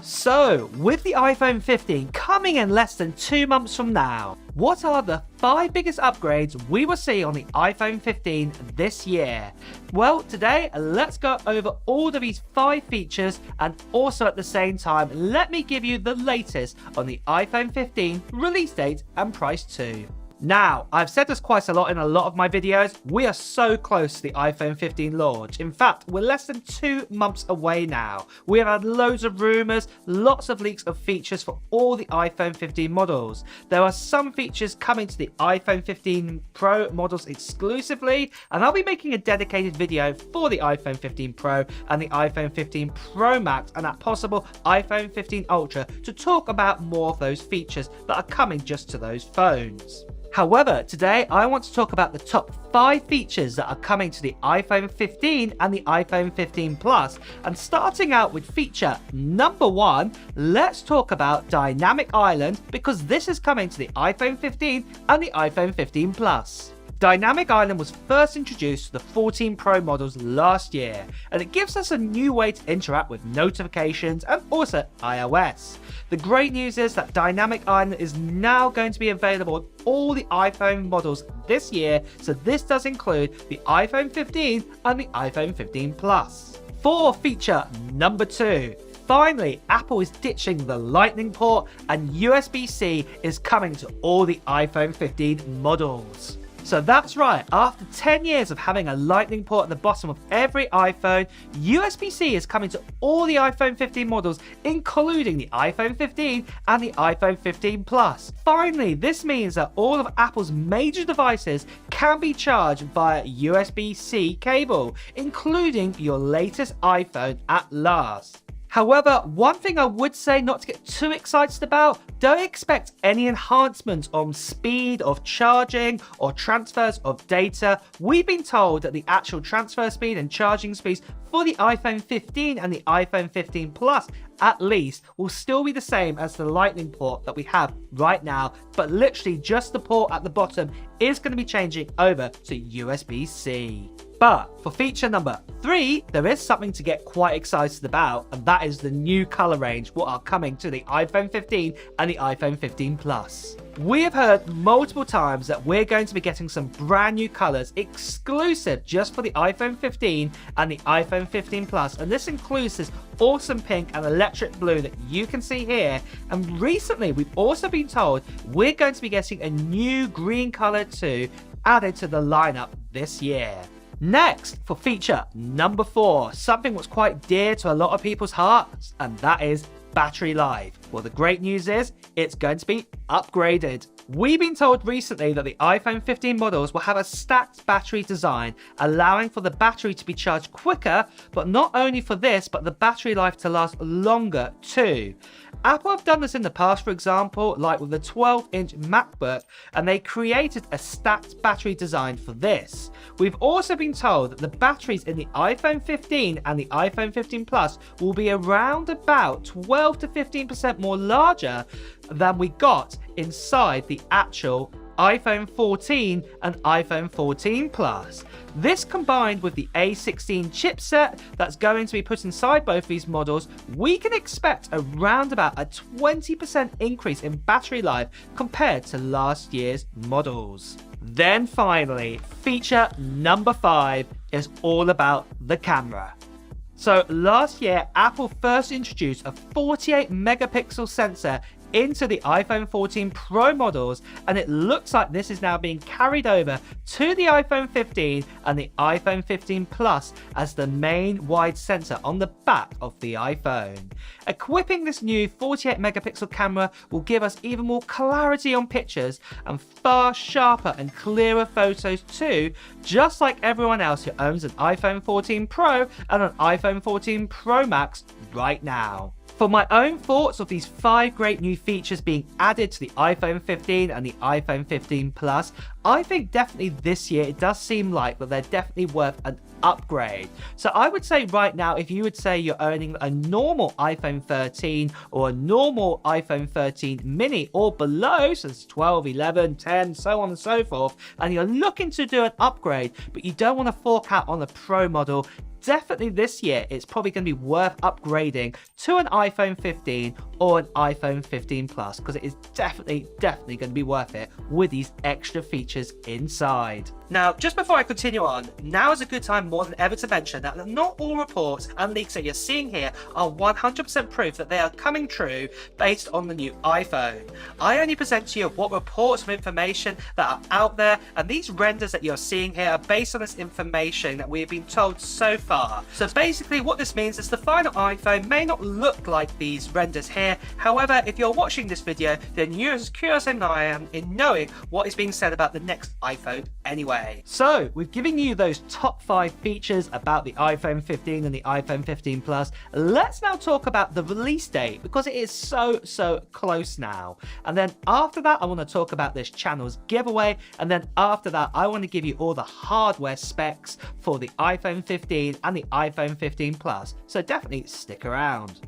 So, with the iPhone 15 coming in less than 2 months from now, what are the 5 biggest upgrades we will see on the iPhone 15 this year? Well, today let's go over all of these 5 features, and also at the same time let me give you the latest on the iPhone 15 release date and price too. Now, I've said this quite a lot in a lot of my videos, we are so close to the iPhone 15 launch. In fact, we're less than 2 months away now. We have had loads of rumours, lots of leaks of features for all the iPhone 15 models. There are some features coming to the iPhone 15 Pro models exclusively, and I'll be making a dedicated video for the iPhone 15 Pro and the iPhone 15 Pro Max and that possible iPhone 15 Ultra to talk about more of those features that are coming just to those phones. However, today I want to talk about the top 5 features that are coming to the iPhone 15 and the iPhone 15 Plus. And starting out with feature number 1, let's talk about Dynamic Island, because this is coming to the iPhone 15 and the iPhone 15 Plus. Dynamic Island was first introduced to the 14 Pro models last year, and it gives us a new way to interact with notifications and also iOS. The great news is that Dynamic Island is now going to be available on all the iPhone models this year, so this does include the iPhone 15 and the iPhone 15 Plus. For feature number 2, finally, Apple is ditching the Lightning port and USB-C is coming to all the iPhone 15 models. So that's right, after 10 years of having a Lightning port at the bottom of every iPhone, USB-C is coming to all the iPhone 15 models, including the iPhone 15 and the iPhone 15 Plus. Finally, this means that all of Apple's major devices can be charged via USB-C cable, including your latest iPhone at last. However, one thing I would say not to get too excited about, don't expect any enhancements on speed of charging or transfers of data. We've been told that the actual transfer speed and charging speeds for the iPhone 15 and the iPhone 15 Plus at least will still be the same as the Lightning port that we have right now, but literally just the port at the bottom is going to be changing over to USB-C. But for feature number 3, there is something to get quite excited about, and that is the new color range what are coming to the iPhone 15 and the iPhone 15 Plus. We have heard multiple times that we're going to be getting some brand new colors exclusive just for the iPhone 15 and the iPhone 15 Plus, and this includes this awesome pink and electric blue that you can see here. And recently we've also been told we're going to be getting a new green color too added to the lineup this year. Next, for feature number 4, something that's quite dear to a lot of people's hearts, and that is battery life. Well, the great news is it's going to be upgraded. We've been told recently that the iPhone 15 models will have a stacked battery design, allowing for the battery to be charged quicker, but not only for this, but the battery life to last longer too. Apple have done this in the past, for example, like with the 12-inch MacBook, and they created a stacked battery design for this. We've also been told that the batteries in the iPhone 15 and the iPhone 15 Plus will be around about 12 to 15% more larger than we got inside the actual iPhone 14 and iPhone 14 Plus. This combined with the A16 chipset that's going to be put inside both these models, we can expect around about a 20% increase in battery life compared to last year's models. Then finally, feature number 5 is all about the camera. So last year, Apple first introduced a 48 megapixel sensor into the iPhone 14 Pro models, and it looks like this is now being carried over to the iPhone 15 and the iPhone 15 Plus as the main wide sensor on the back of the iPhone. Equipping this new 48 megapixel camera will give us even more clarity on pictures and far sharper and clearer photos too, just like everyone else who owns an iPhone 14 Pro and an iPhone 14 Pro Max right now. For my own thoughts of these 5 great new features being added to the iPhone 15 and the iPhone 15 Plus, I think definitely this year it does seem like that they're definitely worth an upgrade. So I would say right now, if you would say you're owning a normal iPhone 13 or a normal iPhone 13 mini or below, so it's 12, 11, 10, so on and so forth, and you're looking to do an upgrade, but you don't want to fork out on the Pro model, definitely this year it's probably going to be worth upgrading to an iPhone 15 or an iPhone 15 Plus, because it is definitely going to be worth it with these extra features inside. Now, just before I continue on, now is a good time more than ever to mention that not all reports and leaks that you're seeing here are 100% proof that they are coming true based on the new iPhone. I only present to you what reports of information that are out there, and these renders that you're seeing here are based on this information that we've been told so far. So basically what this means is the final iPhone may not look like these renders here. However, if you're watching this video, then you're as curious as I am in knowing what is being said about the next iPhone anyway. So we've given you those top 5 features about the iPhone 15 and the iPhone 15 Plus. Let's now talk about the release date, because it is so close now. And then after that, I want to talk about this channel's giveaway. And then after that, I want to give you all the hardware specs for the iPhone 15 and the iPhone 15 Plus. So definitely stick around.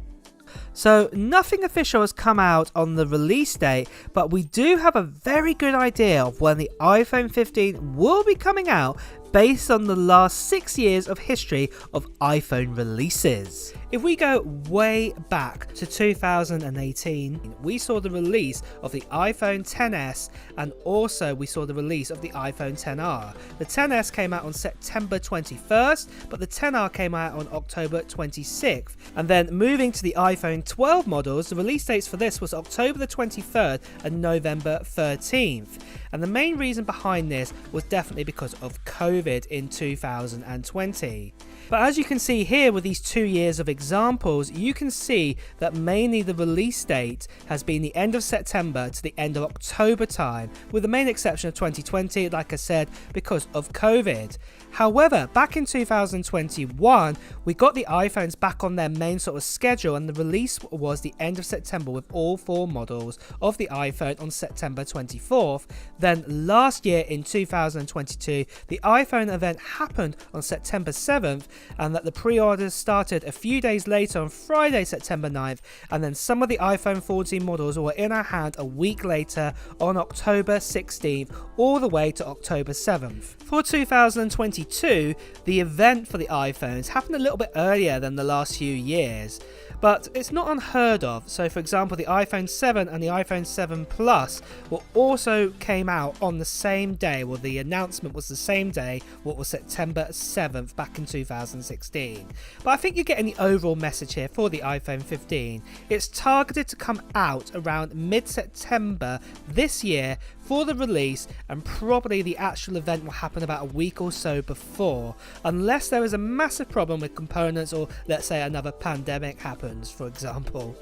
So nothing official has come out on the release date, but we do have a very good idea of when the iPhone 15 will be coming out based on the last 6 years of history of iPhone releases. If we go way back to 2018, we saw the release of the iPhone XS, and also we saw the release of the iPhone XR. The XS came out on September 21st, but the XR came out on October 26th. And then moving to the iPhone 12 models, the release dates for this was October the 23rd and November 13th. And the main reason behind this was definitely because of COVID in 2020. But as you can see here with these 2 years of examples, you can see that mainly the release date has been the end of September to the end of October time, with the main exception of 2020, like I said, because of COVID. However, back in 2021, we got the iPhones back on their main sort of schedule, and the release was the end of September with all 4 models of the iPhone on September 24th. Then last year in 2022, the iPhone event happened on September 7th, and that the pre-orders started a few days later on Friday, September 9th, and then some of the iPhone 14 models were in our hand a week later on October 16th, all the way to October 7th. For 2022, the event for the iPhones happened a little bit earlier than the last few years, but it's not unheard of. So for example, the iPhone 7 and the iPhone 7 Plus also came out on the same day. Well, the announcement was the same day, what was September 7th back in 2016. But I think you're getting the overall message here for the iPhone 15. It's targeted to come out around mid-September this year for the release, and probably the actual event will happen about a week or so before, unless there is a massive problem with components, or let's say another pandemic happens, for example.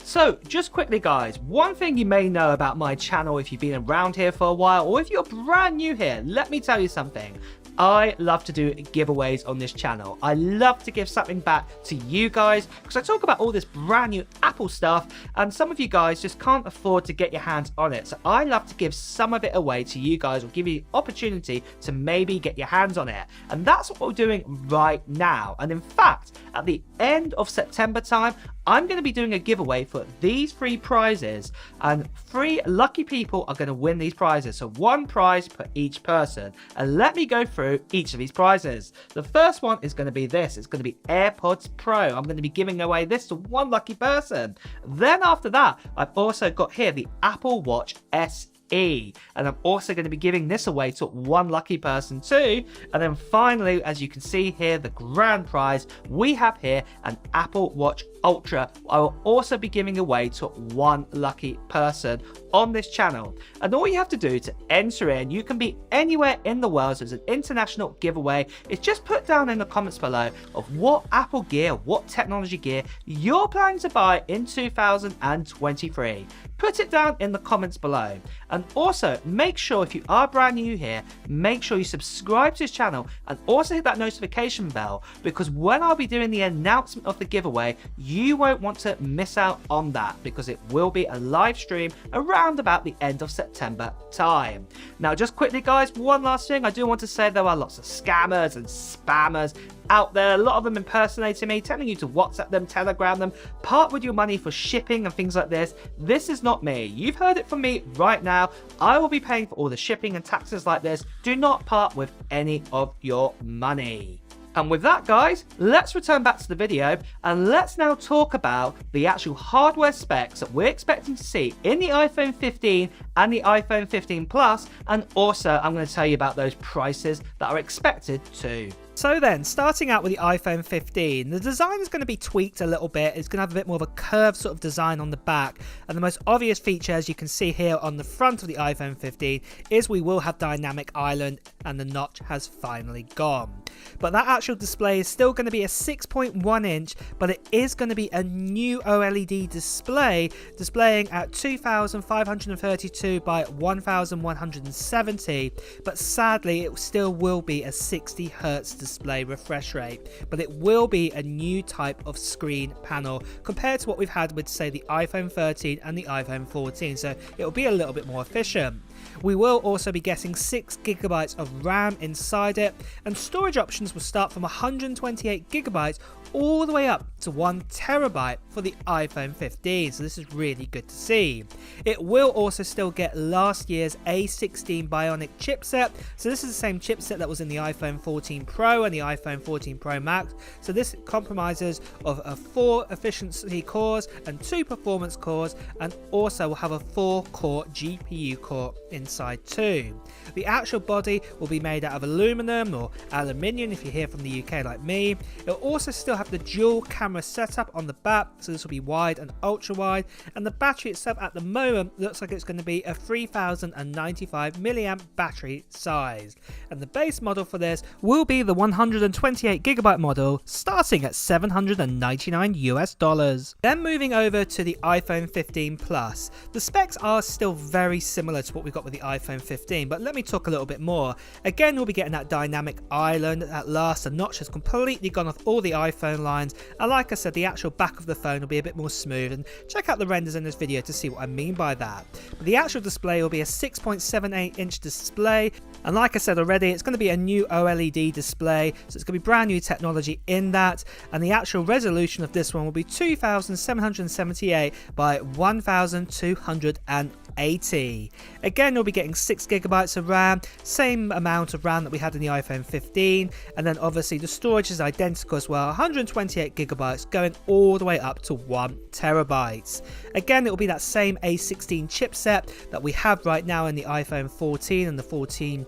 So just quickly guys, one thing you may know about my channel if you've been around here for a while, or if you're brand new here, let me tell you something. I love to do giveaways on this channel. I love to give something back to you guys, because I talk about all this brand new Apple stuff, and some of you guys just can't afford to get your hands on it. So I love to give some of it away to you guys, or give you the opportunity to maybe get your hands on it. And that's what we're doing right now. And in fact, at the end of September time, I'm going to be doing a giveaway for these 3 prizes, and 3 lucky people are going to win these prizes. So 1 prize per each person. And let me go through each of these prizes. The first one is going to be this. It's going to be AirPods Pro. I'm going to be giving away this to 1 lucky person. Then after that, I've also got here the Apple Watch SE, and I'm also going to be giving this away to 1 lucky person too. And then finally, as you can see here, the grand prize, we have here an Apple Watch Ultra. I will also be giving away to 1 lucky person on this channel. And all you have to do to enter in, you can be anywhere in the world, so it's an international giveaway, is just put down in the comments below of what Apple gear, what technology gear you're planning to buy in 2023. Put it down in the comments below. And also make sure, if you are brand new here, make sure you subscribe to this channel and also hit that notification bell, because when I'll be doing the announcement of the giveaway, you won't want to miss out on that, because it will be a live stream around about the end of September time. Now just quickly guys, one last thing, I do want to say there are lots of scammers and spammers out there, a lot of them impersonating me, telling you to WhatsApp them, Telegram them, part with your money for shipping and things like this. This is not me. You've heard it from me right now. I will be paying for all the shipping and taxes like this. Do not part with any of your money. And with that, guys, let's return back to the video and let's now talk about the actual hardware specs that we're expecting to see in the iPhone 15 and the iPhone 15 Plus, and also I'm going to tell you about those prices that are expected too. So then, starting out with the iPhone 15, the design is going to be tweaked a little bit. It's going to have a bit more of a curved sort of design on the back, and the most obvious feature, as you can see here on the front of the iPhone 15, is we will have dynamic island and the notch has finally gone. But that actual display is still going to be a 6.1 inch, but it is going to be a new OLED display, displaying at 2532 by 1170, but sadly it still will be a 60 Hz display refresh rate, but it will be a new type of screen panel compared to what we've had with, say, the iPhone 13 and the iPhone 14, so it will be a little bit more efficient. We will also be getting 6GB of RAM inside it, and storage options will start from 128GB all the way up to 1TB for the iPhone 15, so this is really good to see. It will also still get last year's A16 Bionic chipset, so this is the same chipset that was in the iPhone 14 Pro and the iPhone 14 Pro Max, so this compromises of 4 efficiency cores and 2 performance cores, and also will have a 4-core GPU core inside too. The actual body will be made out of aluminum or aluminium if you're here from the UK like me. It will also still have the dual camera setup on the back, so this will be wide and ultra wide, and the battery itself at the moment looks like it's going to be a 3095 mAh battery size, and the base model for this will be the 128GB model starting at $799 Then moving over to the iPhone 15 Plus, the specs are still very similar to what we got with the iPhone 15, but let me talk a little bit more. Again, we'll be getting that dynamic island at last. The notch has completely gone off all the iPhone lines, and like I said, the actual back of the phone will be a bit more smooth, and check out the renders in this video to see what I mean by that. But the actual display will be a 6.78 inch display, and like I said already, it's going to be a new OLED display, so it's going to be brand new technology in that, and the actual resolution of this one will be 2778 by 1280. Again, you'll be getting 6GB of RAM, same amount of RAM that we had in the iPhone 15, and then obviously the storage is identical as well, 128GB going all the way up to 1TB. Again, it will be that same A16 chipset that we have right now in the iPhone 14 and the 14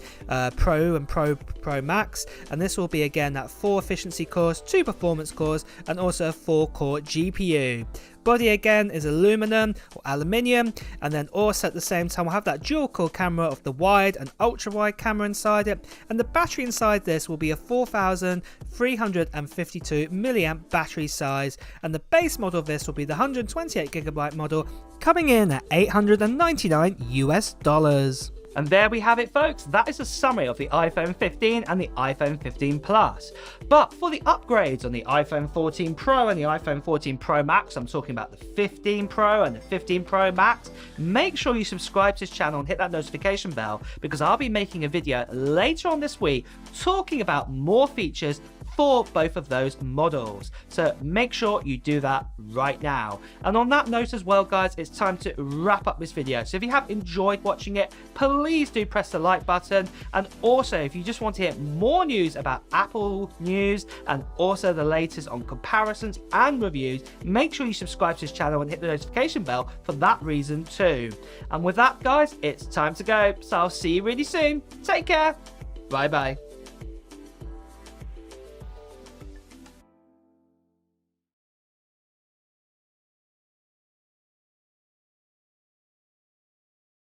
Pro and Pro Max, and this will be again that 4 efficiency cores, 2 performance cores, and also a 4-core GPU. Body again is aluminum or aluminium, and then also at the same time we'll have that dual core camera of the wide and ultra wide camera inside it, and the battery inside this will be a 4352 mAh battery size, and the base model of this will be the 128GB model, coming in at $899 And there we have it, folks. That is a summary of the iPhone 15 and the iPhone 15 Plus. But for the upgrades on the iPhone 14 Pro and the iPhone 14 Pro Max, I'm talking about the 15 Pro and the 15 Pro Max, make sure you subscribe to this channel and hit that notification bell, because I'll be making a video later on this week talking about more features for both of those models. So make sure you do that right now. And on that note as well, guys, it's time to wrap up this video. So if you have enjoyed watching it, please do press the like button. And also, if you just want to hear more news about Apple news and also the latest on comparisons and reviews, make sure you subscribe to this channel and hit the notification bell for that reason too. And with that, guys, it's time to go. So I'll see you really soon. Take care. Bye bye.